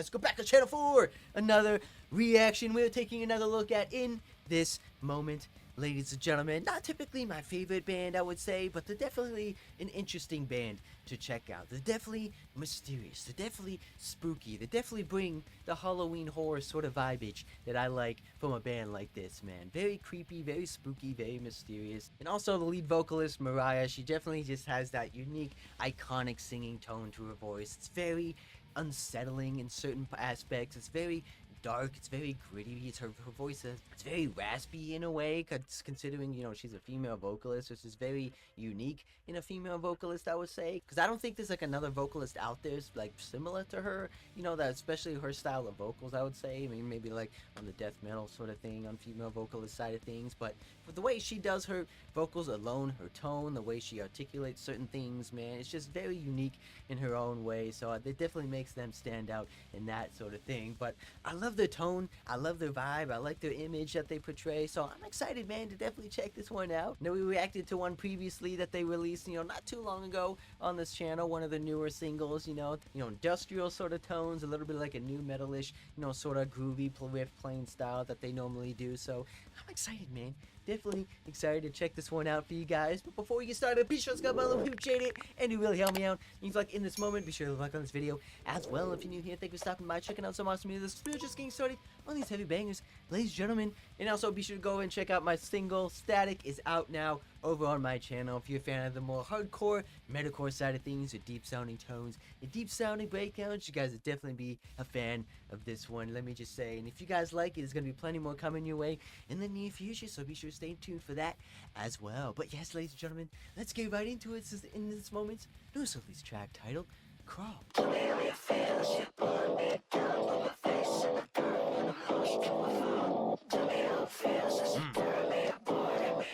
guys, go back to channel 4. Another reaction we're taking another look at in this moment. Ladies and gentlemen, not typically my favorite band, I would say, but they're definitely an interesting band to check out. They're definitely mysterious. They're definitely spooky. They definitely bring the Halloween horror sort of vibage that I like from a band like this, man. Very creepy, very spooky, very mysterious. And also the lead vocalist, Mariah, she definitely just has that unique, iconic singing tone to her voice. It's very unsettling in certain aspects. It's very dark, it's very gritty, it's her voice it's very raspy in a way, considering, you know, she's a female vocalist, which is very unique in a female vocalist, I would say, because I don't think there's like another vocalist out there like similar to her, you know, that especially her style of vocals, I would say. I mean, maybe like on the death metal sort of thing on female vocalist side of things, but the way she does her vocals alone, her tone, the way she articulates certain things, man, it's just very unique in her own way. So it definitely makes them stand out in that sort of thing. But I love their tone, I love their vibe, I like their image that they portray, so I'm excited, man, to definitely check this one out. Now, we reacted to one previously that they released, you know, not too long ago on this channel, one of the newer singles, you know, industrial sort of tones, a little bit like a new metalish, you know, sort of groovy riff playing style that they normally do. So I'm excited, man. Definitely excited to check this one out for you guys. But before we get started, be sure to subscribe below, appreciate it, and it really help me out. If you like in this moment, be sure to like on this video as well. If you're new here, thank you for stopping by, checking out some awesome music. We're just getting started on these heavy bangers, ladies and gentlemen. And also be sure to go and check out my single Static is out now over on my channel. If you're a fan of the more hardcore metalcore side of things, your deep sounding tones, your deep sounding breakdowns, you guys would definitely be a fan of this one, let me just say. And if you guys like it, there's gonna be plenty more coming your way in the near future, so be sure to stay tuned for that as well. But yes, ladies and gentlemen, let's get right into it. This is in this moment's news release track titled Crawl.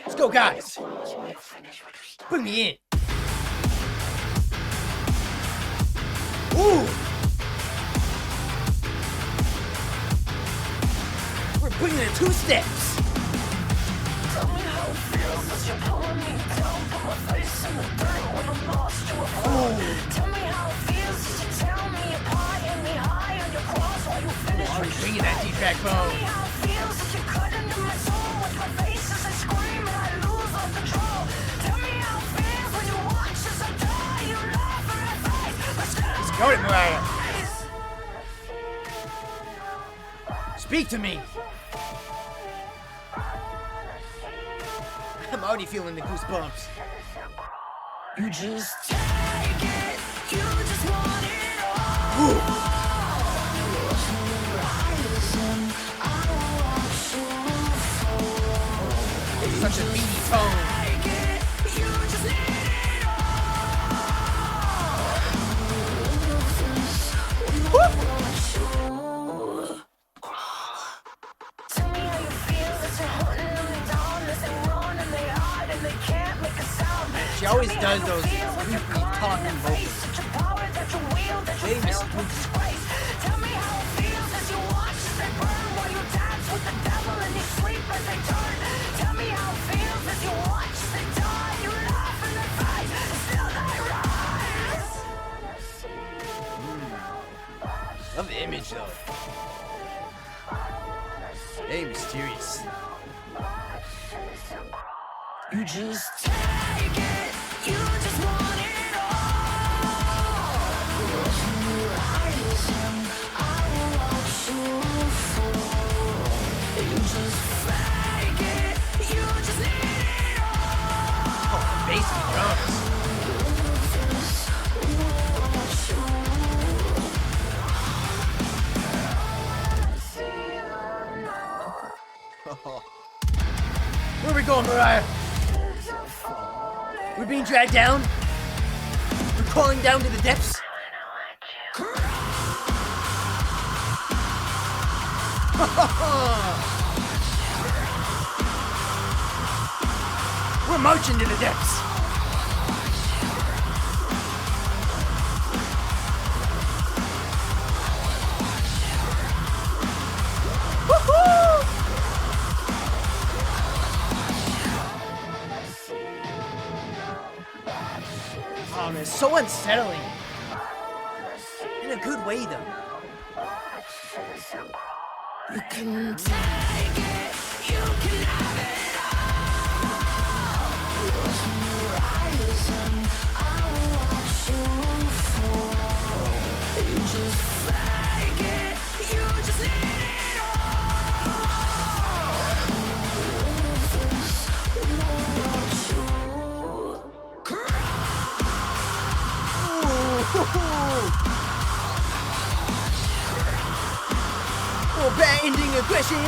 Let's go, guys! Bring me in! Ooh! We're bringing it 2 steps! Tell me how it feels as you're pulling me down, put my face in the dirt when I'm lost to a fall. Tell me how it feels as you tell me apart and me high on your cross while you finish with your bringing that deep back bone. Tell me how it feels as you cut into my soul with my face as I scream and I lose all control. Tell me how it feels when you watch as I die, you laugh in my face. Let's go to Mariah. Speak to me. I'm already feeling the goosebumps. You just take it, you just want it all. Ooh. It's such a beady tone. She always does those creepy talking vocals. Very mysterious. Tell me how it feels as you watch as they burn while you dance with the devil and you sleep as they turn. Tell me how it feels as you watch as they die. You laugh in their face, still they rise. Love the image though. Very mysterious. You just take it, you just want it all. Close your eyes and I will watch you fall. You just fake it, you just need it all. Oh, the bass and drums. Where are we going, Mariah? We're being dragged down. We're crawling down to the depths. We're marching to the depths. Oh man, it's so unsettling. In a good way though. can take it, you can have it all. Close your eyes and I will watch you fall. You just fake it, you just need it all. This will watch you cry. Oh, binding aggression.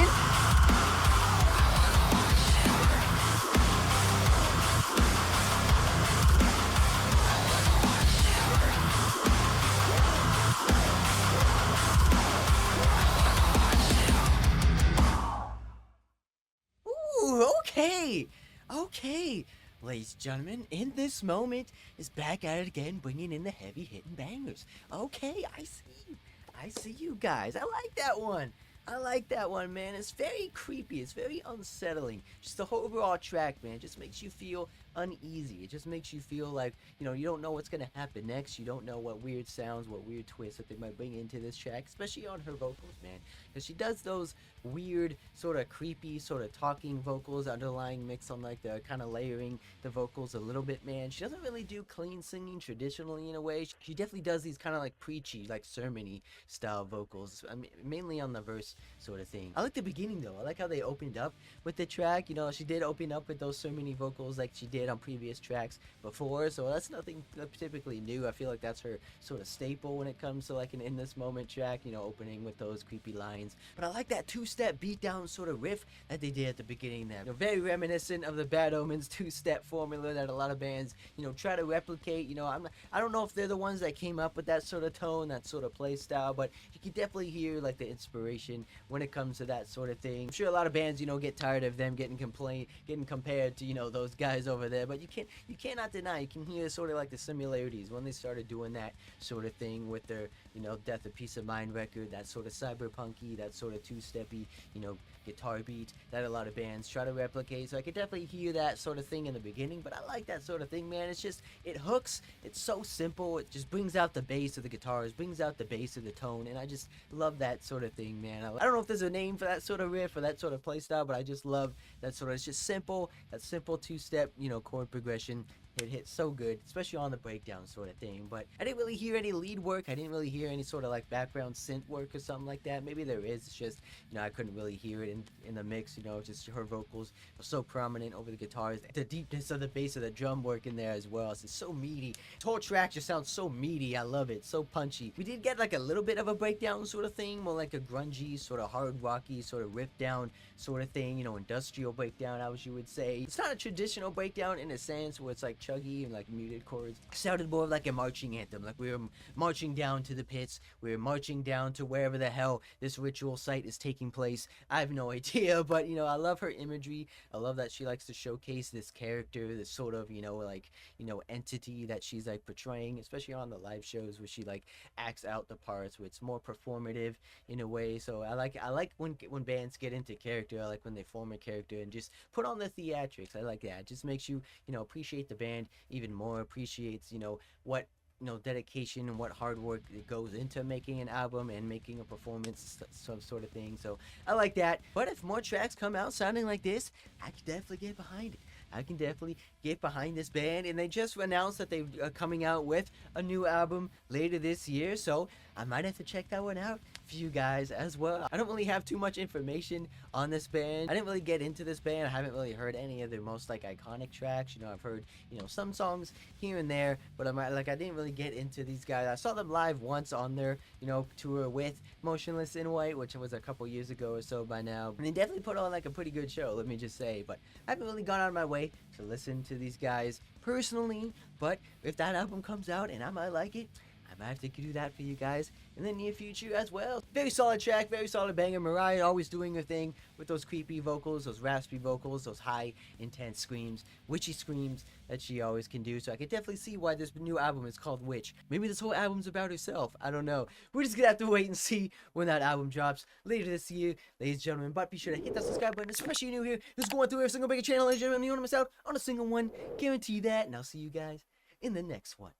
Ooh, okay. Okay. Ladies and gentlemen, in this moment is back at it again, bringing in the heavy hitting bangers. Okay, I see you. I see you guys. I like that one. I like that one, man. It's very creepy. It's very unsettling. Just the whole overall track, man, just makes you feel uneasy. It just makes you feel like, you don't know what's going to happen next. You don't know what weird sounds, what weird twists that they might bring into this track, especially on her vocals, man. Because she does those weird, sort of creepy, sort of talking vocals, underlying mix on like the kind of layering the vocals a little bit, man. She doesn't really do clean singing traditionally in a way. She definitely does these kind of like preachy, like sermony style vocals. I mean, mainly on the verse sort of thing. I like the beginning though. I like how they opened up with the track. She did open up with those sermony vocals like she did on previous tracks before, so that's nothing typically new. I feel like that's her sort of staple when it comes to like an In This Moment track, opening with those creepy lines. But I like that two-step beatdown sort of riff that they did at the beginning there. Very reminiscent of the Bad Omens two-step formula that a lot of bands, try to replicate. I don't know if they're the ones that came up with that sort of tone, that sort of play style, but you can definitely hear like the inspiration when it comes to that sort of thing. I'm sure a lot of bands, get tired of them getting compared to, those guys over there, but you cannot deny, you can hear sort of like the similarities when they started doing that sort of thing with their, Death of Peace of Mind record, that sort of cyberpunky, that sort of two-steppy, guitar beat that a lot of bands try to replicate. So I could definitely hear that sort of thing in the beginning, but I like that sort of thing, man. It's just, it hooks, it's so simple, it just brings out the bass of the guitars, brings out the bass of the tone, and I just love that sort of thing, man. I don't know if there's a name for that sort of riff or that sort of play style, but I just love that sort of, it's just simple, that simple two-step, chord progression. It hits so good, especially on the breakdown sort of thing. But I didn't really hear any lead work. I didn't really hear any sort of like background synth work or something like that. Maybe there is. It's just, I couldn't really hear it in the mix. Just her vocals were so prominent over the guitars. The deepness of the bass of the drum work in there as well. It's just so meaty. This whole track just sounds so meaty. I love it. So punchy. We did get like a little bit of a breakdown sort of thing, more like a grungy, sort of hard rocky, sort of ripped down sort of thing. Industrial breakdown, as you would say. It's not a traditional breakdown in a sense where it's like chuggy and like muted chords. It sounded more like a marching anthem, like we were marching down to the pits, we were marching down to wherever the hell this ritual site is taking place. I have no idea, but I love her imagery. I love that she likes to showcase this character, this sort of entity that she's like portraying, especially on the live shows where she like acts out the parts, where it's more performative in a way. So I like when bands get into character. I like when they form a character and just put on the theatrics. I like that. It just makes you appreciate the band even more, appreciates what dedication and what hard work it goes into making an album and making a performance, some sort of thing. So I like that. But if more tracks come out sounding like this, I can definitely get behind it. I can definitely get behind this band, and they just announced that they are coming out with a new album later this year, so I might have to check that one out for you guys as well. I don't really have too much information on this band. I didn't really get into this band. I haven't really heard any of their most like iconic tracks. I've heard some songs here and there, but I didn't really get into these guys. I saw them live once on their tour with Motionless in White, which was a couple years ago or so by now, and they definitely put on like a pretty good show, let me just say. But I haven't really gone out of my way to listen to these guys personally, but if that album comes out and I might like it, I might have to do that for you guys in the near future as well. Very solid track, very solid banger. Mariah always doing her thing with those creepy vocals, those raspy vocals, those high, intense screams, witchy screams that she always can do. So I can definitely see why this new album is called Witch. Maybe this whole album's about herself. I don't know. We're just gonna have to wait and see when that album drops later this year, ladies and gentlemen. But be sure to hit that subscribe button, especially new here. This is going through every single big channel, ladies and gentlemen. You don't miss out on a single one. Guarantee that. And I'll see you guys in the next one.